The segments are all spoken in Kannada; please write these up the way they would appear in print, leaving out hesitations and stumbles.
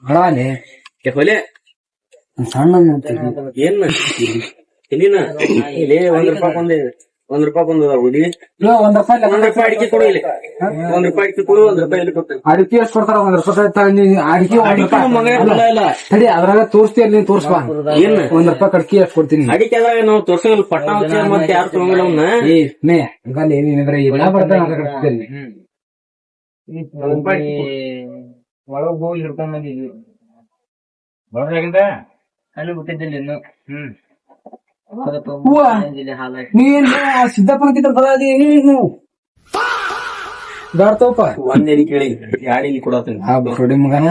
ಹಳಾಲೆ ಹೊಲೆ ಸಣ್ಣ ಏನ್ ಇಲ್ಲಿನ ಇಲ್ಲಿ ಒಂದ್ ರೂಪಾಯಿ ಬಂದದ ಹುಲಿ ₹1 ಅಡಿಕೆ ಕೊಡು ಇಲ್ಲಿ ₹1 ಅಡಿಕೆ ಕೊಡು ₹1 ಇಲ್ಲಿ ಕೊಡ್ತೇನೆ ಅಡಿಕೆ ಎಷ್ಟು ಕೊಡ್ತಾರ ₹1 ಅಡಿಕೆ ತಡಿ ಅದ್ರಾಗ ತೋರಿಸ್ತೀಯ ನೀನ್ ತೋರ್ಸ್ಬಾ ಏನ್ ₹1 ಕಡ್ಕಿ ಎಷ್ಟು ಕೊಡ್ತೀನಿ ಅಡಿಕೆ ಅದ್ರಾಗ ನಾವು ತೋರ್ಸಂಗಿಲ್ಲ ಪಟ್ಟ ಮತ್ತೆ ಯಾರು ತಗೊಂಗಿಲ್ಲ ಅವನ್ನ ಮೇ ಈಗ ಏನಿದ್ರೆ ಇಲ್ಲ ಬರ್ತಾನೆ ಒಳಗ್ ಹೋಗಿ ಹಿಡ್ಕೊಂಡ್ ಬಂದಿದ್ವಿ ಒಳಗಿಂದ ಅಲ್ಲಿ ಬಿಟ್ಟಿದ್ದಿಲ್ಲ ಇನ್ನು ನೀನ್ ಸಿದ್ದಪ್ಪನಕ್ಕಿಂತ ಬದಾದಿ ನೀನು ದಾಡ್ತವಪ್ಪ ಒಂದೇಳಿ ಕೇಳಿ ಯಾಡಿಲಿ ಕೊಡತ್ತೀನಿ ಹೊಡಿ ಮಗನ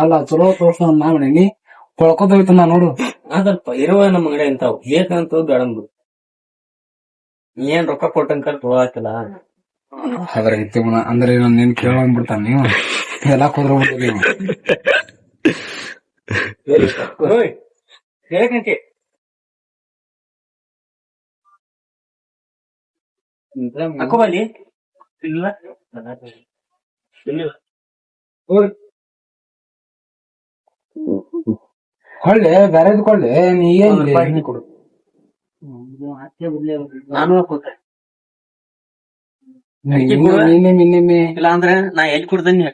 ಅಲ್ಲ ಚಲೋ ತೋರ್ಸ ನಾವಣೆ ನೀ ಕೊಳ್ಕೋತೋಯ್ತು ನಾ ನೋಡು ಅದಲ್ಪ ಇರುವ ನಮ್ಮ ಅಂಗಡಿ ಇಂತಾವ್ ಬೇಕಂತ ಬೇಡಂಬುದು ಏನ್ ರೊಕ್ಕ ಕೊಟ್ಟಂಕ ತೊಗೊಳತ್ತಿಲ್ಲ ಅದ್ರ ಇತ್ತು ಅಂದ್ರೆ ನೀನ್ ಕೇಳಂದ್ಬಿಡ್ತಾನ ನೀವು ಎಲ್ಲ ಕುದ್ರ ನೀವು ಹೇಳಕಂತೆ ಅಕ್ಕಬಲ್ಲಿ ಇಲ್ಲ ಕೊಳ್ಳೆ ಬೇರೆದ್ ಕೊಳ್ಳೆ ನೀ ಏನ್ ಕೊಡು ನಾನು ನಿನ್ನೆ ಇಲ್ಲ ಅಂದ್ರೆ ನಾ ಎಲ್ಲಿ ಕೊಡ್ತೀನಿ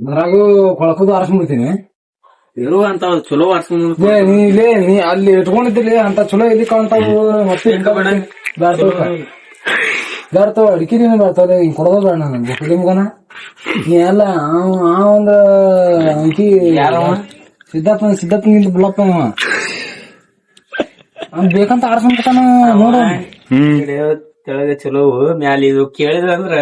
ಅದ್ರಾಗೂ ಕೊಳಕೋದು ಆರಿಸ್ಬಿಡ್ತೀನಿ ಇರುವ ಅಂತ ಚಲೋ ಆಡ್ಸ್ಕೊಂಡ್ ನೀ ಅಲ್ಲಿ ಇಟ್ಕೊಂಡಿದ್ದಿಲ್ಲ ಅಂತ ಚಲೋ ಇಲ್ಲಿ ಕಾಣ್ತಾವು ಮತ್ತೆ ಬೇಡ್ತಾವ ಅಡಿಕೆ ನೀನು ಬೇಡ್ತಾವ ಹಿಂಗ್ ಕೊಡೋದ ಬೇಡ ನನ್ಗೆ ಹುಲಿ ಮಗನ ನೀ ಎಲ್ಲ ಆ ಒಂದ್ ಅಂಕಿ ಸಿದ್ದಪ್ಪನಿಂದ ಬಿಳಪ್ಪ ಅವ್ನ್ ಬೇಕಂತ ಆಡ್ಸ್ಕೊಂಡ್ಬಿಡ್ತಾನ ನೋಡು ತೆಳಗ ಚಲೋ ಮ್ಯಾಲ ಇದು ಕೇಳಿದ್ರ ಅಂದ್ರ